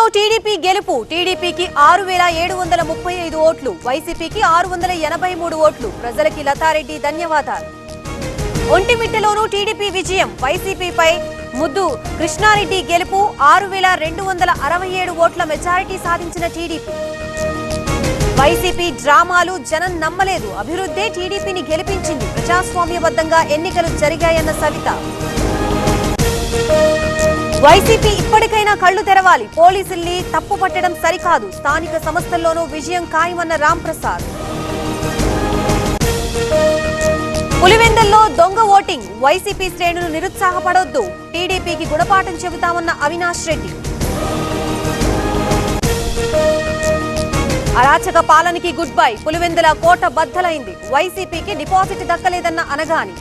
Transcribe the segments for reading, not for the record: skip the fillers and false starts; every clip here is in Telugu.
పులివెందులలో టీడీపీ గెలుపు. టీడీపీకి 6735 ఓట్లు, వైసీపీకి 683 ఓట్లు. ప్రజలకి లతారెడ్డి ధన్యవాదాలు. ఒంటిమిట్టలోనూ టీడీపీ విజయం. వైసీపీపై ముద్దు కృష్ణారెడ్డి గెలుపు. 6267 ఓట్ల మెజారిటీ సాధించిన టీడీపీ. వైసీపీ డ్రామాలు జనం నమ్మలేదు. అభివృద్ధే టీడీపీని గెలిపించింది. ప్రజాస్వామ్యబద్ధంగా ఎన్నికలు జరిగాయన్న సవిత. వైసీపీ ఇప్పటికైనా కళ్లు తెరవాలి. పోలీసుల్ని తప్పు పట్టడం సరికాదు. స్థానిక సంస్థల్లోనూ విజయం ఖాయమన్న రాంప్రసాద్. పులివెందుల్లో దొంగ ఓటింగ్. వైసీపీ శ్రేణులు నిరుత్సాహపడొద్దు. టీడీపీకి గుణపాఠం చెబుతామన్న అవినాష్ రెడ్డి. అరాచక పాలనకి గుడ్ బై. పులివెందుల కోట బద్దలైంది. వైసీపీకి డిపాజిట్ దక్కలేదన్న అనగాని.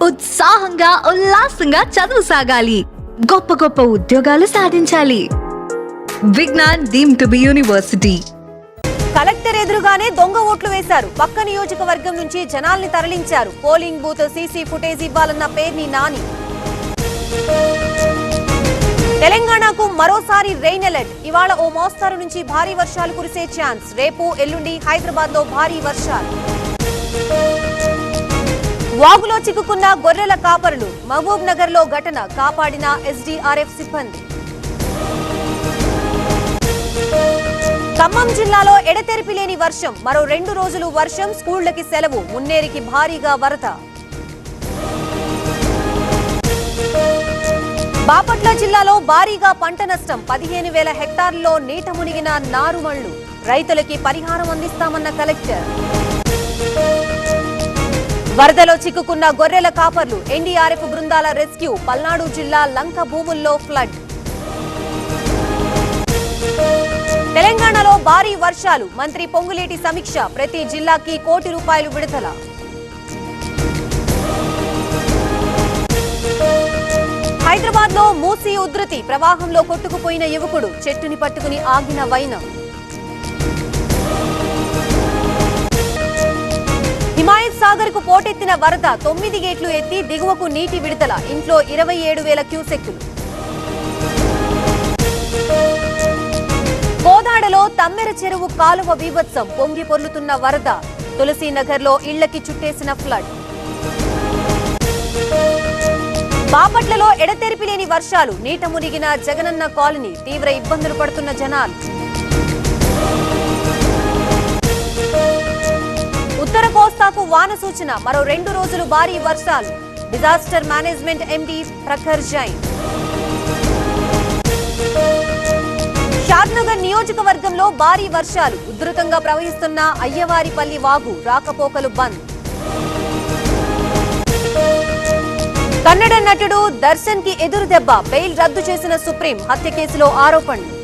ఉత్సాహంగా ఉల్లాసంగా చదువు సాగాలి. గొప్ప గొప్ప ఉద్యోగాలు సాధించాలి. Vignan deemed to be university. Collector ఎదురుగానే దొంగ ఓట్లు వేశారు. పక్క నియోజకవర్గం నుంచి జనాల్ని తరలించారు. పోలింగ్ బూత్ సీసీ ఫుటేజ్ ఇవ్వాలన్న పేర్ని నాని. తెలంగాణకు మరోసారి రెయిన్ అలర్ట్. ఇవాళ ఓ మోస్తారు నుంచి భారీ వర్షాలు కురిసే ఛాన్స్. రేపు ఎల్లుండి హైదరాబాద్ లో భారీ వర్షాలు. వాగులో చిక్కుకున్న గొర్రెల కాపరులు. మహబూబ్ నగర్ లో ఘటన. కాపాడిన ఎస్డీఆర్ఎఫ్ సిబ్బంది. ఖమ్మం జిల్లాలో ఎడతెరిపి లేని వర్షం. మరో 2 రోజులు వర్షం. స్కూళ్లకి సెలవు. మున్నేరికి భారీగా వరద. బాపట్ల జిల్లాలో భారీగా పంట నష్టం. 15,000 హెక్టార్లలో నీట మునిగిన నారుమళ్లు. రైతులకి పరిహారం అందిస్తామన్న కలెక్టర్. వరదలో చిక్కుకున్న గొర్రెల కాపర్లు. ఎన్డీఆర్ఎఫ్ బృందాల రెస్క్యూ. పల్నాడు జిల్లా లంక భూముల్లో ఫ్లడ్. తెలంగాణలో భారీ వర్షాలు. మంత్రి పొంగులేటి సమీక్ష. ప్రతి జిల్లాకి ₹1 కోటి విడుదల. హైదరాబాద్ లో మూసీ ఉధృతి. ప్రవాహంలో కొట్టుకుపోయిన యువకుడు. చెట్టుని పట్టుకుని ఆగిన వైనం. హిమాయత్ సాగర్ కు పోటెత్తిన వరద. 9 గేట్లు ఎత్తి దిగువకు నీటి విడుదల. ఇంట్లో 27,000 క్యూసెక్కులు. కోదాడలో తమ్మెర చెరువు కాలువ బీభత్సం. పొంగి పొర్లుతున్న వరద. తులసీనగర్ లో ఇళ్లకి చుట్టేసిన ఫ్లడ్. బాపట్లలో ఎడతెరిపి లేని వర్షాలు. నీట మునిగిన జగనన్న కాలనీ. తీవ్ర ఇబ్బందులు పడుతున్న జనాలు. ఉత్తర కోస్తాకు వాన సూచన. మరో 2 రోజులు భారీ వర్షాలు. Disaster management MD Prakhar Jain. Shadnagar నియోజకవర్గంలో భారీ వర్షాలు. ఉధృతంగా ప్రవహిస్తున్న అయ్యవారిపల్లి వాగు. రాకపోకలు బంద్. కన్నడ నటుడు దర్శన్ కి ఎదురు దెబ్బ. బెయిల్ రద్దు చేసిన సుప్రీం. హత్య కేసులో ఆరోపణలు.